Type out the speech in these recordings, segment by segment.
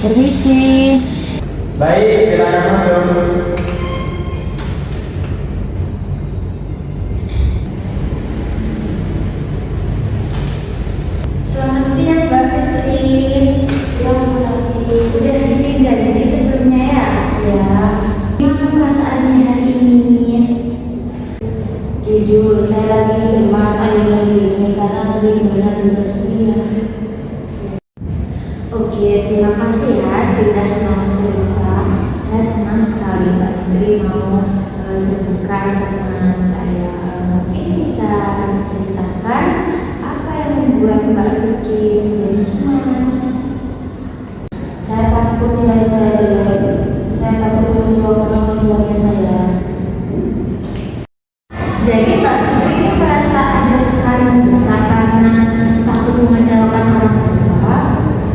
Permisi. Baik, silakan masuk. Selamat siang Mbak Fitri. Siang Mbak Fitri. Sudah bikin janji sebelumnya ya? Ya. Gimana perasaannya hari ini? Jujur, saya lagi cemas akhir-akhir ini karena sering banget tugas kuliah. Oke, terima kasih ya sudah mau cerita. Saya senang sekali Mbak Fitri mau terbuka sama saya. Mungkin bisa menceritakan apa yang membuat Mbak Fitri menjadi cemas. Saya takut nilai saya jelek. Saya takut mengecewakan orang tuanya saya. Jadi Mbak Fitri ini merasa ada tekanan besar karena takut mengecewakan orang tua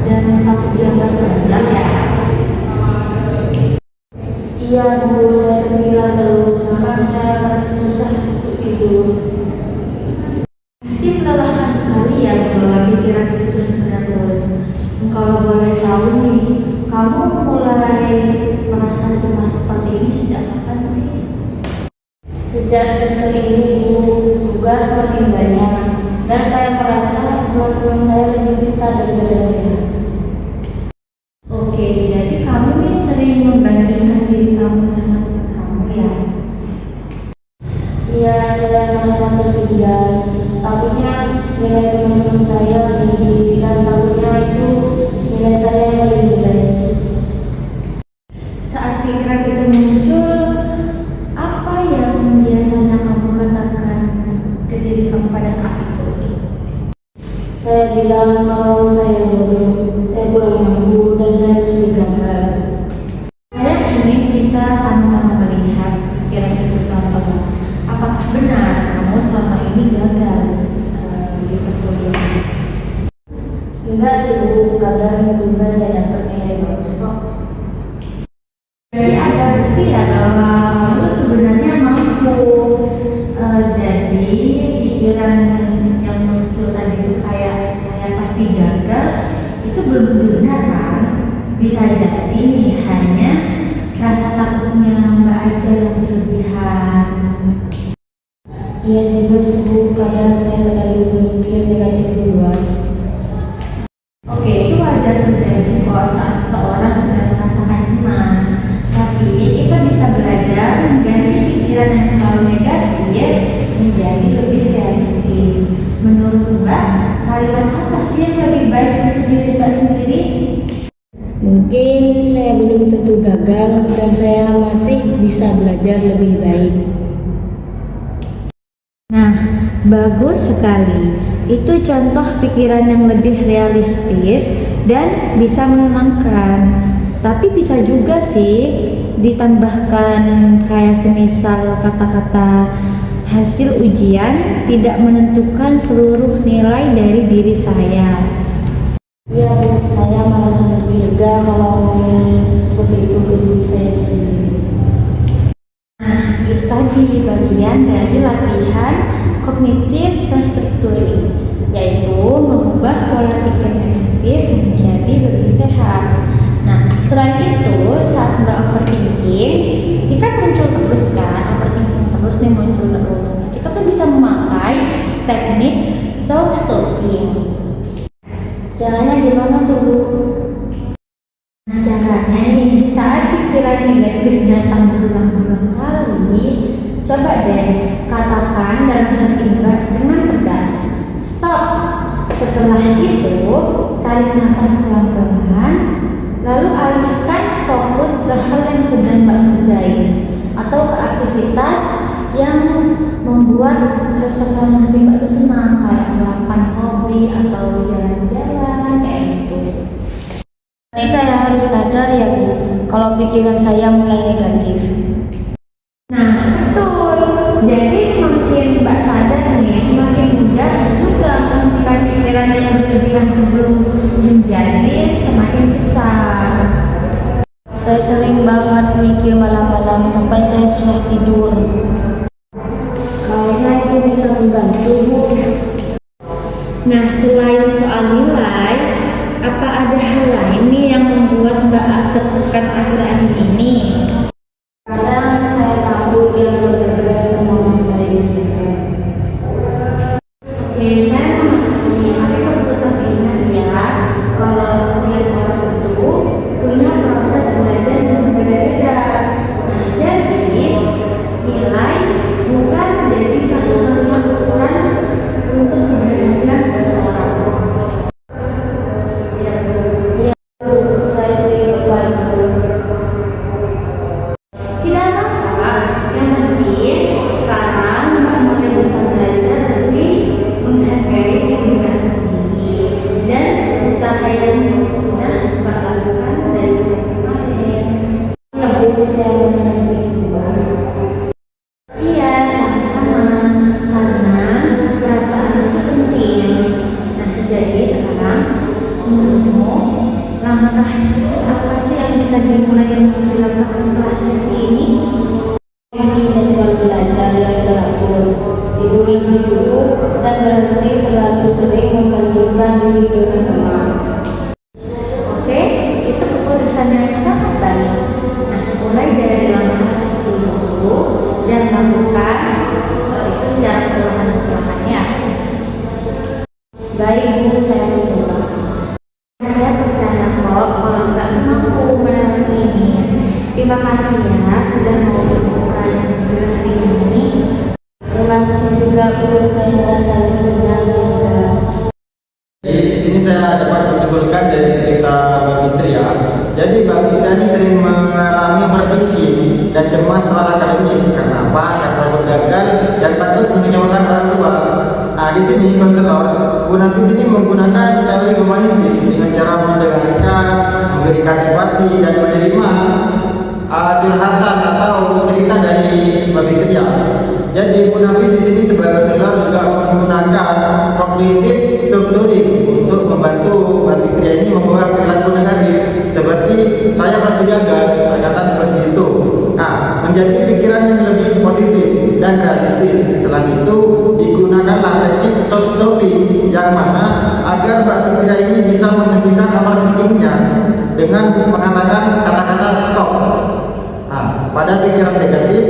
dan takut dianggap gagal ya? Iya Bu, saya kepikiran terus, maka saya akan susah untuk tidur. Pasti melelahkan sekali ya Mbak, pikiran itu terus menerus. Kalau boleh tahu nih, kamu mulai merasa cemas seperti ini sejak kapan sih? Sejak semester ini Bu, tugas semakin banyak dan saya merasa teman-teman saya lebih pintar daripada saya. Oke, jadi kamu nih sering membandingkan diri kamu sama teman kamu ya? Iya, saya merasa tertinggal. Takutnya nilai teman-teman saya tinggi dan takutnya itu nilai saya yang paling jelek. Saat pikiran itu muncul, apa yang biasanya kamu katakan ke diri kamu pada saat itu? Saya bilang kalau saya bodoh, saya kurang mampu dan saya mesti gagal. Saya ingin kita sama-sama melihat pikiran itu pelan-pelan. Apakah benar kamu selama ini gagal di perkuliahan? Enggak sih Bu, kadang juga saya dapat nilai bagus kok. Jadi ada bukti ya bahwa kamu sebenarnya mampu. Jadi pikiran yang muncul tadi itu kayak saya pasti gagal itu belum tentu benar kan? Bisa jadi nih hanya rasa takutnya Mbak aja yang berlebihan. Iya juga sih Bu, kadang saya terlalu berpikir negatif duluan. Oke, itu wajar terjadi kok saat seseorang sedang merasakan cemas. Tapi kita bisa belajar mengganti pikiran yang terlalu negatif menjadi lebih realistis. Menurut Mbak, kalimat apa sih yang lebih baik untuk diri Mbak sendiri? Mungkin saya belum tentu gagal dan saya masih bisa belajar lebih baik. Nah, bagus sekali. Itu contoh pikiran yang lebih realistis dan bisa menenangkan. Tapi bisa juga sih ditambahkan kayak semisal kata-kata hasil ujian tidak menentukan seluruh nilai dari diri saya. Ya Bu, saya merasa lebih lega kalau ngomong seperti itu ke diri saya sendiri. Nah, itu tadi bagian dari latihan cognitive restructuring, yaitu mengubah pola pikir negatif menjadi lebih sehat. Nah, selain itu, saat Mbak overthinking, ini kan muncul terus kan, overthinking terus nih muncul terus. Kita tuh bisa memakai teknik dog stopping. Caranya gimana tuh Bu? Nah, caranya nih, saat pikiran negatif datang berulang-ulang kali, coba deh katakan dalam hati Mbak dengan tegas, Setelah itu, tarik nafas pelan-pelan, lalu alihkan fokus ke hal yang sedang Mbak kerjain atau ke aktivitas yang membuat suasana hati Mbak itu senang, kayak melakukan hobi atau jalan-jalan kayak gitu. Nanti saya harus sadar ya Bu, kalau pikiran saya mulai negatif. Nah, betul. Jadi semakin Mbak sadar nih, semakin mudah juga menghentikan pikiran yang berlebihan sebelum menjadi semakin besar. Saya sering banget mikir malam-malam sampai saya susah tidur. Kayaknya itu bisa membantu Bu. Nah, selain soal nilai, apa ada hal lain nih yang membuat Mbak tertekan akhir-akhir ini? Kadang saya takut dia gagal semua nilai juga. Oke, saya memahami, tapi perlu tetap ingat ya, kalau setiap orang itu punya proses belajar yang berbeda-beda. Nah, jadi nilai bukan jadi satu-satunya ukuran untuk keberhasilan seseorang. Iya Bu, saya sering lupa itu. Tidak apa-apa, yang penting sekarang Mbak mulai bisa belajar lebih menghargai diri Mbak sendiri dan usaha yang sudah Mbak lakukan dari kemarin. Ya Bu, saya merasa lebih kuat. Iya, sama-sama, karena perasaan itu penting. Nah, jadi sekarang menurutmu langkah kecil apa sih yang bisa dimulai untuk dilakukan setelah sesi ini? Ini jadwal belajar yang teratur, tidur lebih cukup, dan berhenti terlalu sering membandingkan diri dengan teman. Oke, itu keputusan yang sangat baik. Nah, mulai dari langkah kecil dulu dan lakukan itu secara perlahan-lahan ya. Baik Bu, saya mencoba. Saya percaya kok kalau Mbak mampu melewati ini. Terima kasih ya sudah mau berbuka dan jujur hari ini. Terima kasih juga Bu, saya merasa lebih tenang dan lega. Di sini saya dapat menyimpulkan dari cerita Mbak Fitri ya. Jadi Mbak Fitri ini sering mengalami overthinking dan cemas soal akademik. Karena apa? Karena takut gagal dan takut mengecewakan orang tua. Nah, di sini konselor Bu Nafis ini menggunakan teori humanistik dengan cara mendengarkan, memberikan empati dan menerima curhatan atau cerita dari Mbak Fitri ya. Jadi Bu Nafis di sini sebagai konselor juga menggunakan cognitive structuring untuk membantu Mbak Fitri ini membuat perilaku negatif seperti saya pasti gagal, perkataan seperti itu. Nah, menjadi pikiran yang lebih positif dan realistis. Selain itu digunakanlah teknik top stopping yang mana agar Mbak Fitri ini bisa menghentikan overthinkingnya dengan mengatakan kata-kata stop pada pikiran negatif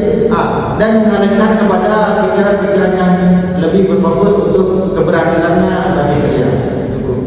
dan mengalihkan kepada pikiran-pikiran yang lebih berfokus untuk keberhasilannya Mbak Fitri ya. Cukup.